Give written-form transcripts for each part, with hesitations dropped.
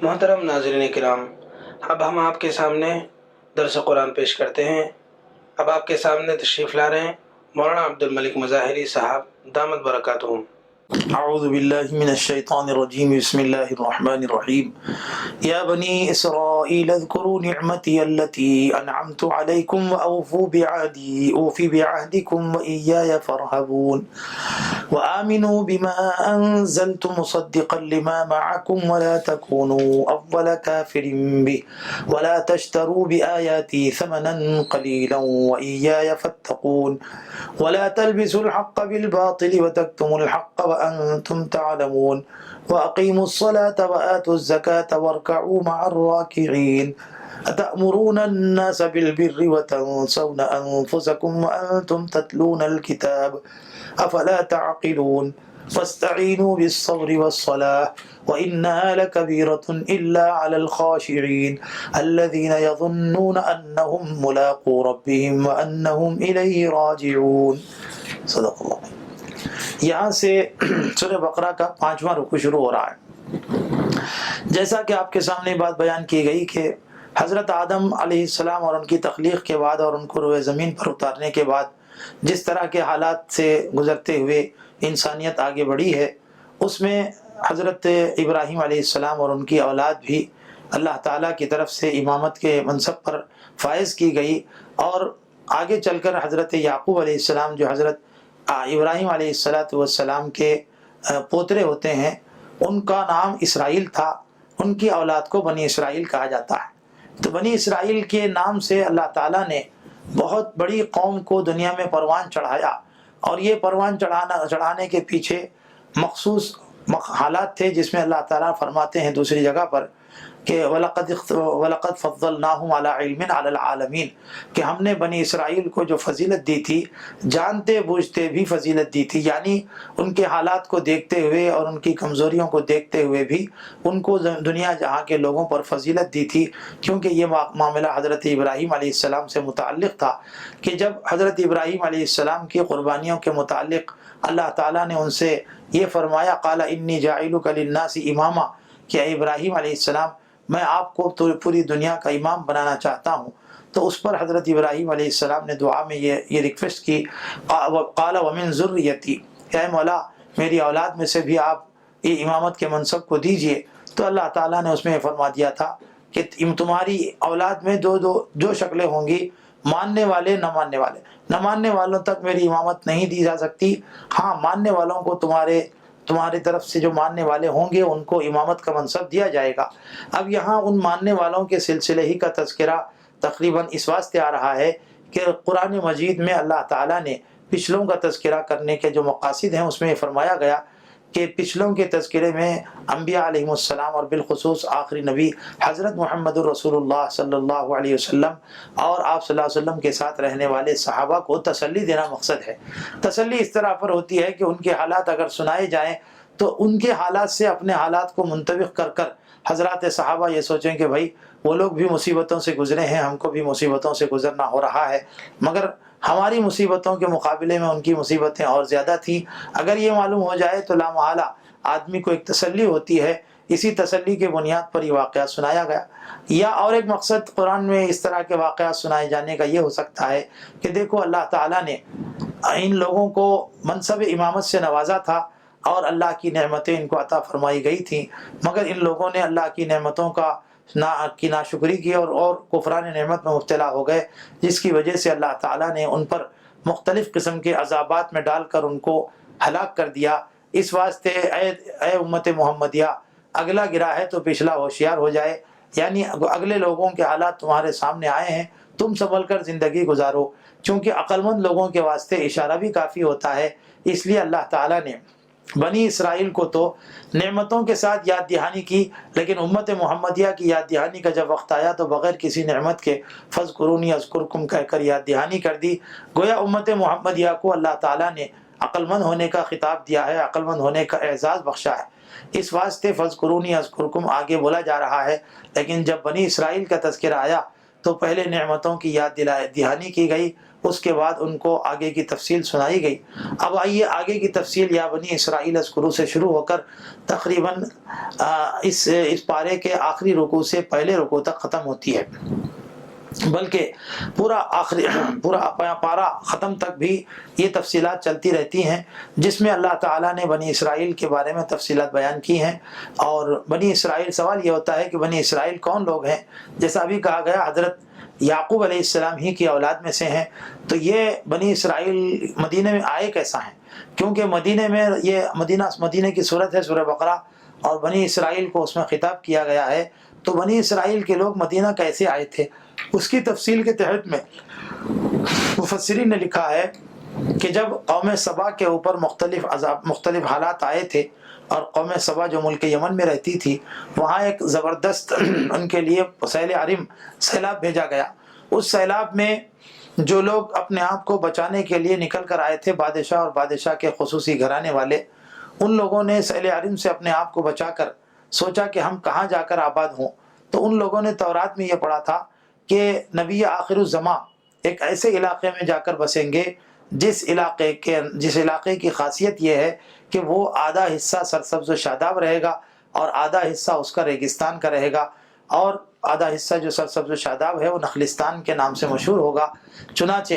محترم ناظرین کرام، اب ہم آپ کے سامنے درس قرآن پیش کرتے ہیں۔ اب آپ کے سامنے تشریف لا رہے ہیں مولانا عبد الملک مظاہری صاحب، دامت برکاتہم۔ اعوذ باللہ من الشیطان الرجیم، بسم اللہ الرحمن الرحیم۔ یا بنی اسرائیل اذکروا نعمتی التي انعمت علیکم واوفوا بعہدی اوفی بعہدکم وإیایا فارہبون وآمنوا بما انزلت مصدقا لما معکم ولا تکونوا اول کافر به ولا تشتروا بآیاتی ثمنا قلیلا وإیایا فاتقون ولا تلبسوا الحق بالباطل وتكتموا الحق وأنتم تعلمون وأقيموا الصلاة وآتوا الزكاة واركعوا مع الراكعين أتأمرون الناس بالبر وتنسون أنفسكم وأنتم تتلون الكتاب أفلا تعقلون واستعينوا بالصبر والصلاة وإنها لكبيرة إلا على الخاشعين الذين يظنون أنهم ملاقو ربهم وأنهم إليه راجعون۔ صدق اللہ۔ یہاں سے سورہ بقرہ کا 5واں رکوع شروع ہو رہا ہے۔ جیسا کہ آپ کے سامنے بات بیان کی گئی کہ حضرت آدم علیہ السلام اور ان کی تخلیق کے بعد اور ان کو روئے زمین پر اتارنے کے بعد جس طرح کے حالات سے گزرتے ہوئے انسانیت آگے بڑھی ہے، اس میں حضرت ابراہیم علیہ السلام اور ان کی اولاد بھی اللہ تعالیٰ کی طرف سے امامت کے منصب پر فائز کی گئی، اور آگے چل کر حضرت یعقوب علیہ السلام جو حضرت ابراہیم علیہ السلام کے پوترے ہوتے ہیں، ان کا نام اسرائیل تھا، ان کی اولاد کو بنی اسرائیل کہا جاتا ہے۔ تو بنی اسرائیل کے نام سے اللہ تعالیٰ نے بہت بڑی قوم کو دنیا میں پروان چڑھایا، اور یہ پروان چڑھانے کے پیچھے مخصوص حالات تھے، جس میں اللہ تعالیٰ فرماتے ہیں دوسری جگہ پر کہ وَلَقَدْ فَضَّلْنَاهُمْ عَلَىٰ عِلْمٍ عَلَى الْعَالَمِينَ، کہ ہم نے بنی اسرائیل کو جو فضیلت دی تھی جانتے بوجھتے بھی فضیلت دی تھی، یعنی ان کے حالات کو دیکھتے ہوئے اور ان کی کمزوریوں کو دیکھتے ہوئے بھی ان کو دنیا جہاں کے لوگوں پر فضیلت دی تھی، کیونکہ یہ معاملہ حضرت ابراہیم علیہ السلام سے متعلق تھا کہ جب حضرت ابراہیم علیہ السلام کی قربانیوں کے متعلق اللہ تعالیٰ نے ان سے یہ فرمایا قال انی جاعلک للناس اماما، کہ اے ابراہیم علیہ السلام میں آپ کو پوری دنیا کا امام بنانا چاہتا ہوں، تو اس پر حضرت ابراہیم علیہ السلام نے دعا میں یہ ریکویسٹ کی قال ومن ذریتی، اے مولا میری اولاد میں سے بھی آپ یہ امامت کے منصب کو دیجئے۔ تو اللہ تعالیٰ نے اس میں فرما دیا تھا کہ تمہاری اولاد میں دو شکلیں ہوں گی، ماننے والے نہ ماننے والے۔ نہ ماننے والوں تک میری امامت نہیں دی جا سکتی، ہاں ماننے والوں کو تمہاری طرف سے جو ماننے والے ہوں گے ان کو امامت کا منصب دیا جائے گا۔ اب یہاں ان ماننے والوں کے سلسلے ہی کا تذکرہ تقریباً اس واسطے آ رہا ہے کہ قرآن مجید میں اللہ تعالیٰ نے پچھلوں کا تذکرہ کرنے کے جو مقاصد ہیں اس میں فرمایا گیا کہ پچھلوں کے تذکرے میں انبیاء علیہ السلام اور بالخصوص آخری نبی حضرت محمد رسول اللہ صلی اللہ علیہ وسلم اور آپ صلی اللہ علیہ وسلم کے ساتھ رہنے والے صحابہ کو تسلی دینا مقصد ہے۔ تسلی اس طرح پر ہوتی ہے کہ ان کے حالات اگر سنائے جائیں تو ان کے حالات سے اپنے حالات کو منطبق کر کر حضرات صحابہ یہ سوچیں کہ بھائی وہ لوگ بھی مصیبتوں سے گزرے ہیں، ہم کو بھی مصیبتوں سے گزرنا ہو رہا ہے، مگر ہماری مصیبتوں کے مقابلے میں ان کی مصیبتیں اور زیادہ تھیں۔ اگر یہ معلوم ہو جائے تو لامحالہ آدمی کو ایک تسلی ہوتی ہے، اسی تسلی کے بنیاد پر یہ واقعات سنایا گیا۔ یا اور ایک مقصد قرآن میں اس طرح کے واقعات سنائے جانے کا یہ ہو سکتا ہے کہ دیکھو اللہ تعالیٰ نے ان لوگوں کو منصب امامت سے نوازا تھا اور اللہ کی نعمتیں ان کو عطا فرمائی گئی تھیں، مگر ان لوگوں نے اللہ کی نعمتوں کی ناشکری کی اور کفران نعمت میں مبتلا ہو گئے، جس کی وجہ سے اللہ تعالیٰ نے ان پر مختلف قسم کے عذابات میں ڈال کر ان کو ہلاک کر دیا۔ اس واسطے اے امت محمدیہ، اگلا گرا ہے تو پچھلا ہوشیار ہو جائے، یعنی اگلے لوگوں کے حالات تمہارے سامنے آئے ہیں، تم سنبھل کر زندگی گزارو، چونکہ عقل مند لوگوں کے واسطے اشارہ بھی کافی ہوتا ہے۔ اس لیے اللہ تعالیٰ نے بنی اسرائیل کو تو نعمتوں کے ساتھ یاد دہانی کی، لیکن امت محمدیہ کی یاد دہانی کا جب وقت آیا تو بغیر کسی نعمت کے فاذکرونی اذکرکم کہہ کر یاد دہانی کر دی۔ گویا امت محمدیہ کو اللہ تعالیٰ نے عقل مند ہونے کا خطاب دیا ہے، عقل مند ہونے کا اعزاز بخشا ہے، اس واسطے فاذکرونی اذکرکم آگے بولا جا رہا ہے۔ لیکن جب بنی اسرائیل کا تذکرہ آیا تو پہلے نعمتوں کی یاد دہانی کی گئی، اس کے بعد ان کو آگے کی تفصیل سنائی گئی۔ اب آئیے آگے کی تفصیل یا بنی اسرائیل اذکروا سے شروع ہو کر تقریباً اس پارے کے آخری رکوع سے پہلے رکوع تک ختم ہوتی ہے، بلکہ پورا پارہ ختم تک بھی یہ تفصیلات چلتی رہتی ہیں، جس میں اللہ تعالیٰ نے بنی اسرائیل کے بارے میں تفصیلات بیان کی ہیں۔ اور بنی اسرائیل، سوال یہ ہوتا ہے کہ بنی اسرائیل کون لوگ ہیں؟ جیسا ابھی کہا گیا حضرت یعقوب علیہ السلام ہی کی اولاد میں سے ہیں، تو یہ بنی اسرائیل مدینہ میں آئے کیسا ہیں؟ کیونکہ مدینہ میں یہ مدینہ کی صورت ہے سورہ بقرہ، اور بنی اسرائیل کو اس میں خطاب کیا گیا ہے، تو بنی اسرائیل کے لوگ مدینہ کیسے آئے تھے؟ اس کی تفصیل کے تحت میں مفسرین نے لکھا ہے کہ جب قوم سبا کے اوپر مختلف حالات آئے تھے، اور قوم سبا جو ملک یمن میں رہتی تھی، وہاں ایک زبردست ان کے لیے سیل عرم سیلاب بھیجا گیا۔ اس سیلاب میں جو لوگ اپنے آپ کو بچانے کے لیے نکل کر آئے تھے، بادشاہ اور بادشاہ کے خصوصی گھرانے والے، ان لوگوں نے سیل عرم سے اپنے آپ کو بچا کر سوچا کہ ہم کہاں جا کر آباد ہوں، تو ان لوگوں نے تورات میں یہ پڑھا تھا کہ نبی آخر الزماں ایک ایسے علاقے میں جا کر بسیں گے جس علاقے کی خاصیت یہ ہے کہ وہ آدھا حصہ سرسبز و شاداب رہے گا اور آدھا حصہ اس کا ریگستان کا رہے گا، اور آدھا حصہ جو سرسبز و شاداب ہے وہ نخلستان کے نام سے مشہور ہوگا۔ چنانچہ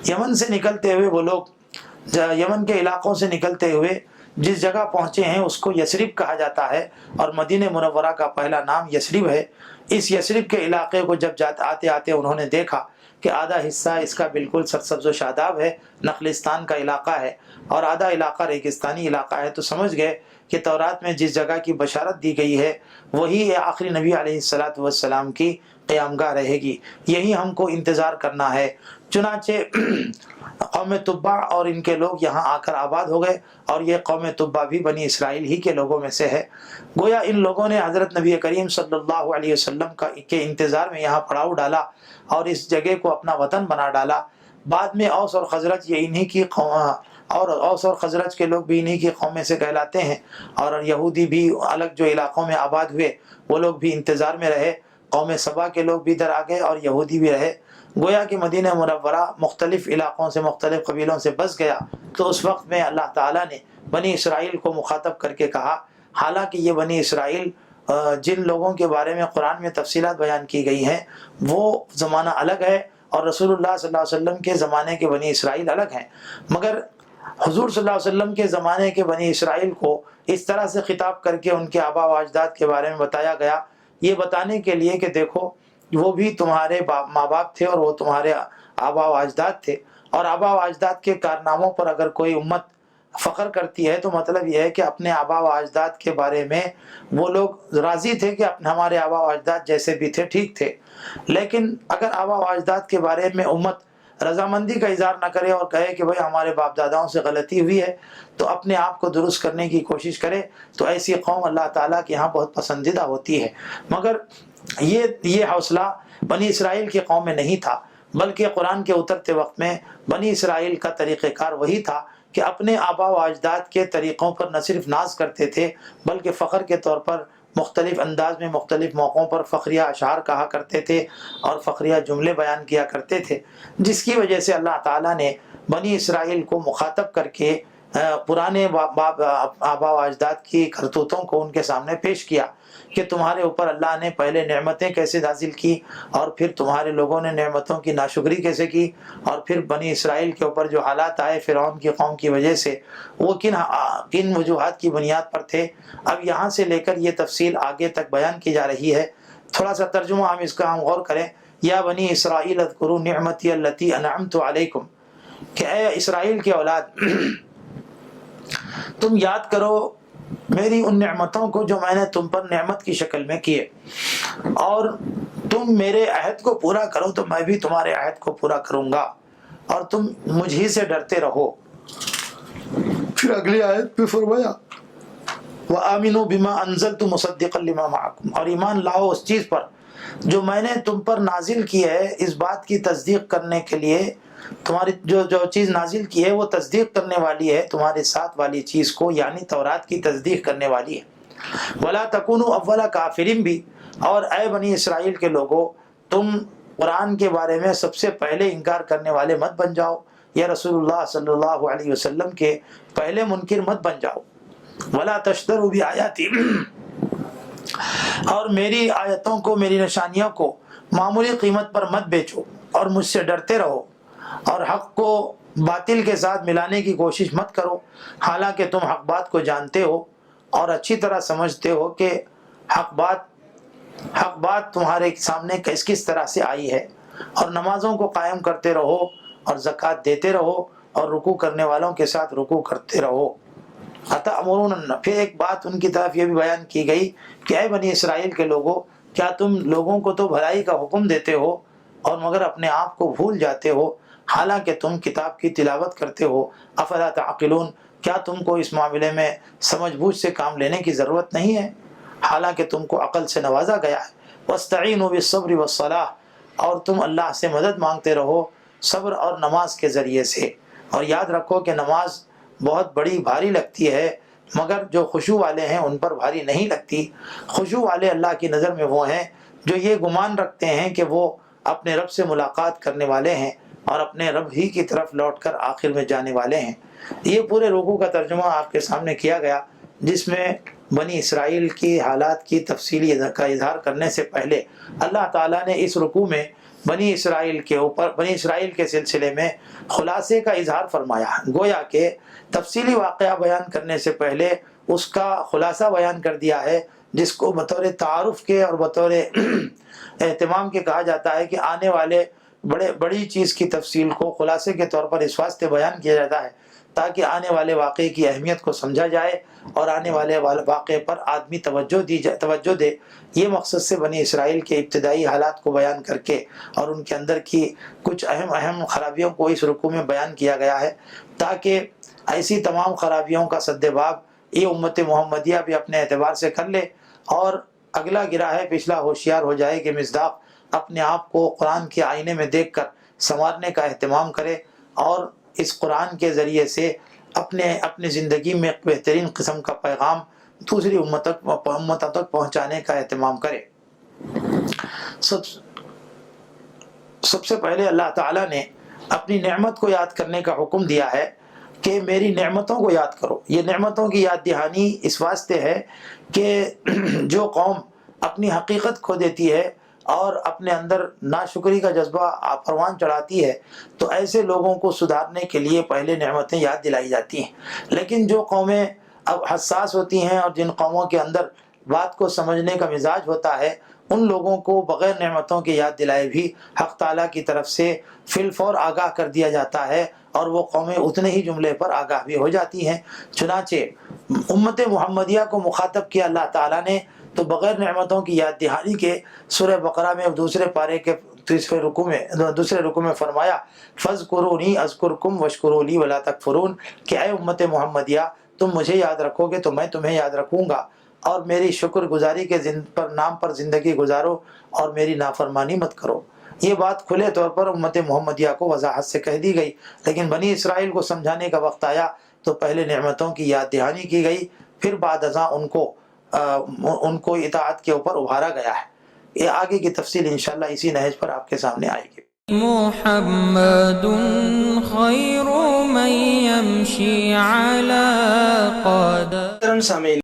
یمن سے نکلتے ہوئے وہ لوگ یمن کے علاقوں سے نکلتے ہوئے جس جگہ پہنچے ہیں اس کو یثرب کہا جاتا ہے، اور مدینہ منورہ کا پہلا نام یثرب ہے۔ اس یثرب کے علاقے کو جب آتے آتے انہوں نے دیکھا کہ آدھا حصہ اس کا بالکل سرسبز و شاداب ہے، نخلستان کا علاقہ ہے، اور آدھا علاقہ ریگستانی علاقہ ہے، تو سمجھ گئے کہ تورات میں جس جگہ کی بشارت دی گئی ہے وہی آخری نبی علیہ السلام کی قیام گاہ رہے گی، یہی ہم کو انتظار کرنا ہے۔ چنانچہ قوم تبع اور ان کے لوگ یہاں آ کر آباد ہو گئے، اور یہ قوم تبع بھی بنی اسرائیل ہی کے لوگوں میں سے ہے۔ گویا ان لوگوں نے حضرت نبی کریم صلی اللہ علیہ وسلم کے انتظار میں یہاں پڑاؤ ڈالا اور اس جگہ کو اپنا وطن بنا ڈالا۔ بعد میں اوس اور خزرج یہ انہی کی اور اوس اور خزرج کے لوگ بھی انہی کی قومیں سے کہلاتے ہیں، اور یہودی بھی الگ جو علاقوں میں آباد ہوئے وہ لوگ بھی انتظار میں رہے، قوم سبا کے لوگ بھی ادھر آ گئے اور یہودی بھی رہے۔ گویا کہ مدینہ منورہ مختلف علاقوں سے مختلف قبیلوں سے بس گیا، تو اس وقت میں اللہ تعالیٰ نے بنی اسرائیل کو مخاطب کر کے کہا، حالانکہ یہ بنی اسرائیل جن لوگوں کے بارے میں قرآن میں تفصیلات بیان کی گئی ہیں وہ زمانہ الگ ہے، اور رسول اللہ صلی اللہ علیہ وسلم کے زمانے کے بنی اسرائیل الگ ہیں، مگر حضور صلی اللہ علیہ وسلم کے زمانے کے بنی اسرائیل کو اس طرح سے خطاب کر کے ان کے آبا و اجداد کے بارے میں بتایا گیا، یہ بتانے کے لیے کہ دیکھو وہ بھی تمہارے ماں باپ تھے اور وہ تمہارے آبا و اجداد تھے، اور آبا و اجداد کے کارناموں پر اگر کوئی امت فخر کرتی ہے تو مطلب یہ ہے کہ اپنے آبا و اجداد کے بارے میں وہ لوگ راضی تھے کہ ہمارے آبا و اجداد جیسے بھی تھے ٹھیک تھے۔ لیکن اگر آبا و اجداد کے بارے میں امت رضامندی کا اظہار نہ کرے اور کہے کہ بھئی ہمارے باپ داداؤں سے غلطی ہوئی ہے تو اپنے آپ کو درست کرنے کی کوشش کرے، تو ایسی قوم اللہ تعالیٰ کے ہاں بہت پسندیدہ ہوتی ہے۔ مگر یہ حوصلہ بنی اسرائیل کی قوم میں نہیں تھا، بلکہ قرآن کے اترتے وقت میں بنی اسرائیل کا طریقہ کار وہی تھا کہ اپنے آبا و اجداد کے طریقوں پر نہ صرف ناز کرتے تھے بلکہ فخر کے طور پر مختلف انداز میں مختلف موقعوں پر فخریہ اشعار کہا کرتے تھے اور فخریہ جملے بیان کیا کرتے تھے، جس کی وجہ سے اللہ تعالیٰ نے بنی اسرائیل کو مخاطب کر کے پرانے آبا و اجداد کی کرتوتوں کو ان کے سامنے پیش کیا کہ تمہارے اوپر اللہ نے پہلے نعمتیں کیسے نازل کی، اور پھر تمہارے لوگوں نے نعمتوں کی ناشکری کیسے کی، اور پھر بنی اسرائیل کے اوپر جو حالات آئے فرعون کی قوم کی وجہ سے وہ کن وجوہات کی بنیاد پر تھے۔ اب یہاں سے لے کر یہ تفصیل آگے تک بیان کی جا رہی ہے۔ تھوڑا سا ترجمہ ہم اس کا غور کریں۔ یا بنی اسرائیل اذکروا نعمتی التی انعمت علیکم، کہ اے اسرائیل کے اولاد تم یاد کرو میری ان نعمتوں کو جو میں نے تم پر نعمت کی شکل میں کیے، اور تم میرے عہد کو پورا کرو تو میں بھی تمہارے عہد کو پورا کروں گا، اور تم مجھ ہی سے ڈرتے رہو۔ پھر اگلی آیت پہ فرمایا وَآمِنُوا بِمَا أَنزَلْتُ مُصَدِّقًا لِمَا مَعَكُمْ، اور ایمان لاؤ اس چیز پر جو میں نے تم پر نازل کی ہے، اس بات کی تصدیق کرنے کے لیے تمہاری جو چیز نازل کی ہے وہ تصدیق کرنے والی ہے تمہارے ساتھ والی چیز کو، یعنی تورات کی تصدیق کرنے والی ہے۔ وَلَا تَكُونُوا أَوَّلَ كَافِرٍ بھی، اور اے بنی اسرائیل کے لوگوں تم قرآن کے بارے میں سب سے پہلے انکار کرنے والے مت بن جاؤ، یا رسول اللہ صلی اللہ علیہ وسلم کے پہلے منکر مت بن جاؤ۔ ولا تشتروا بآیاتی، اور میری آیتوں کو، میری نشانیوں کو معمولی قیمت پر مت بیچو، اور مجھ سے ڈرتے رہو، اور حق کو باطل کے ساتھ ملانے کی کوشش مت کرو، حالانکہ تم حق بات کو جانتے ہو اور اچھی طرح سمجھتے ہو کہ حق بات تمہارے سامنے کس طرح سے آئی ہے، اور نمازوں کو قائم کرتے رہو، اور زکوٰۃ دیتے رہو، اور رکوع کرنے والوں کے ساتھ رکوع کرتے رہو۔ پھر ایک بات ان کی طرف یہ بھی بیان کی گئی کہ اے بنی اسرائیل کے لوگوں، کیا تم لوگوں کو تو بھلائی کا حکم دیتے ہو اور مگر اپنے آپ کو بھول جاتے ہو، حالانکہ تم کتاب کی تلاوت کرتے ہو۔ افلا تعقلون، کیا تم کو اس معاملے میں سمجھ بوجھ سے کام لینے کی ضرورت نہیں ہے، حالانکہ تم کو عقل سے نوازا گیا ہے۔ واستعینوا بالصبر والصلاۃ، اور تم اللہ سے مدد مانگتے رہو صبر اور نماز کے ذریعے سے، اور یاد رکھو کہ نماز بہت بڑی بھاری لگتی ہے، مگر جو خشوع والے ہیں ان پر بھاری نہیں لگتی۔ خشوع والے اللہ کی نظر میں وہ ہیں جو یہ گمان رکھتے ہیں کہ وہ اپنے رب سے ملاقات کرنے والے ہیں اور اپنے رب ہی کی طرف لوٹ کر آخر میں جانے والے ہیں۔ یہ پورے رکوع کا ترجمہ آپ کے سامنے کیا گیا، جس میں بنی اسرائیل کی حالات کی تفصیلی کا اظہار کرنے سے پہلے اللہ تعالیٰ نے اس رکوع میں بنی اسرائیل کے سلسلے میں خلاصے کا اظہار فرمایا، گویا کہ تفصیلی واقعہ بیان کرنے سے پہلے اس کا خلاصہ بیان کر دیا ہے، جس کو بطور تعارف کے اور بطور اہتمام کے کہا جاتا ہے کہ آنے والے بڑی چیز کی تفصیل کو خلاصے کے طور پر اس واسطے بیان کیا جاتا ہے تاکہ آنے والے واقعے کی اہمیت کو سمجھا جائے اور آنے والے واقعے پر آدمی توجہ دے۔ یہ مقصد سے بنی اسرائیل کے ابتدائی حالات کو بیان کر کے اور ان کے اندر کی کچھ اہم خرابیوں کو اس رکوع میں بیان کیا گیا ہے، تاکہ ایسی تمام خرابیوں کا سدباب یہ امت محمدیہ بھی اپنے اعتبار سے کر لے، اور اگلا گرہ ہے پچھلا ہوشیار ہو جائے کہ مصداق اپنے آپ کو قرآن کے آئینے میں دیکھ کر سنوارنے کا اہتمام کرے، اور اس قرآن کے ذریعے سے اپنی زندگی میں ایک بہترین قسم کا پیغام دوسری امتوں تک پہنچانے کا اہتمام کرے۔ سب سے پہلے اللہ تعالیٰ نے اپنی نعمت کو یاد کرنے کا حکم دیا ہے کہ میری نعمتوں کو یاد کرو۔ یہ نعمتوں کی یاد دہانی اس واسطے ہے کہ جو قوم اپنی حقیقت کھو دیتی ہے اور اپنے اندر ناشکری کا جذبہ پروان چڑھاتی ہے، تو ایسے لوگوں کو سدھارنے کے لیے پہلے نعمتیں یاد دلائی جاتی ہیں۔ لیکن جو قومیں اب حساس ہوتی ہیں اور جن قوموں کے اندر بات کو سمجھنے کا مزاج ہوتا ہے، ان لوگوں کو بغیر نعمتوں کی یاد دلائے بھی حق تعالیٰ کی طرف سے فی الفور آگاہ کر دیا جاتا ہے، اور وہ قومیں اتنے ہی جملے پر آگاہ بھی ہو جاتی ہیں۔ چنانچہ امت محمدیہ کو مخاطب کیا اللہ تعالیٰ نے تو بغیر نعمتوں کی یاد دہانی کے سورہ بقرہ میں دوسرے پارے کے دوسرے رکوع میں فرمایا فَاذْكُرُونِي أَذْكُرْكُمْ وَاشْكُرُوا لِي وَلَا تَكْفُرُونَ، کہ اے امت محمدیہ تم مجھے یاد رکھو گے تو میں تمہیں یاد رکھوں گا، اور میری شکر گزاری کے نام پر زندگی گزارو اور میری نافرمانی مت کرو۔ یہ بات کھلے طور پر امت محمدیہ کو وضاحت سے کہہ دی گئی، لیکن بنی اسرائیل کو سمجھانے کا وقت آیا تو پہلے نعمتوں کی یاد دہانی کی گئی، پھر بعد ازاں ان کو اطاعت کے اوپر ابھارا گیا ہے۔ یہ آگے کی تفصیل انشاءاللہ اسی نہج پر آپ کے سامنے آئے گی۔ محمد خیر من یمشی علی قدم۔ سامعین